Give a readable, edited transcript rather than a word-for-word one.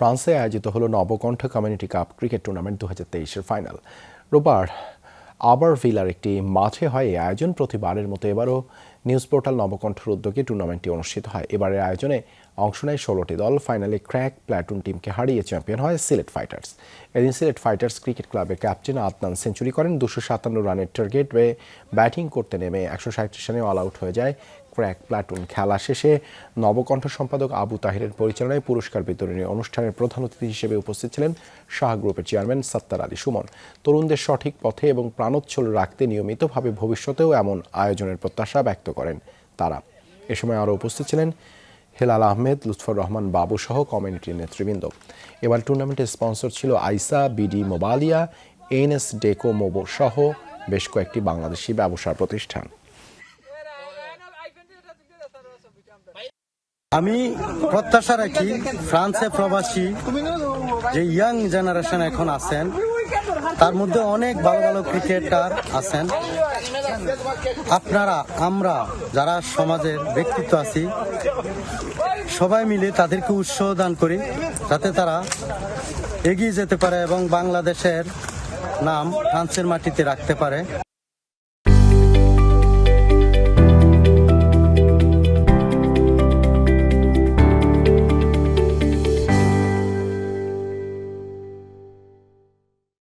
ফ্রান্সে আয়োজিত হলো Nabakantha community cup cricket tournament 2023-এর ফাইনাল। রোববার আবারভিলার একটি মাঠে হয় এই আয়োজন। প্রতিবারের মতো এবারও নিউজ পোর্টাল নবকণ্ঠের উদ্যোগে টুর্নামেন্টটি অনুষ্ঠিত হয়। এবারের আয়োজনে অংশ নেয় 16টি দল। ফাইনালে ক্র্যাক প্ল্যাটুন টিমকে হারিয়ে চ্যাম্পিয়ন হয় সিলেট ফাইটার্স। এদিন সিলেট ফাইটার্স ক্রিকেট ক্লাবের ক্যাপ্টেন আদনান সেঞ্চুরি করেন। 257 রানের টার্গেট ব্যাটিং করতে নেমে 137 রানে অল আউট হয়ে যায় ক্র্যাক প্ল্যাটুন। খেলা শেষে নবকণ্ঠ সম্পাদক আবু তাহিরের পরিচালনায় পুরস্কার বিতরণী অনুষ্ঠানের প্রধান অতিথি হিসেবে উপস্থিত ছিলেন শাহ গ্রুপের চেয়ারম্যান সত্তার আলী সুমন। তরুণদের সঠিক পথে এবং প্রাণোচ্ছল রাখতে নিয়মিতভাবে ভবিষ্যতেও এমন আয়োজনের প্রত্যাশা ব্যক্ত করেন তারা। এ সময় আরও উপস্থিত ছিলেন হেলাল আহমেদ, লুৎফর রহমান বাবু সহ কমিউনিটির নেতৃবৃন্দ। এবার টুর্নামেন্টের স্পন্সর ছিল আইসা, বিডি মোবালিয়া, এনএস ডেকো মোবো সহ বেশ কয়েকটি বাংলাদেশি ব্যবসা প্রতিষ্ঠান। আমি প্রত্যাশা রাখি ফ্রান্সে প্রবাসী যে ইয়াং জেনারেশন এখন আছেন তার মধ্যে অনেক ভালো ভালো ক্রিকেটার আছেন। আপনারা আমরা যারা সমাজের ব্যক্তিত্ব আছি সবাই মিলে তাদেরকে উৎসাহ দান করি যাতে তারা এগিয়ে যেতে পারে এবং বাংলাদেশের নাম ফ্রান্সের মাটিতে রাখতে পারে।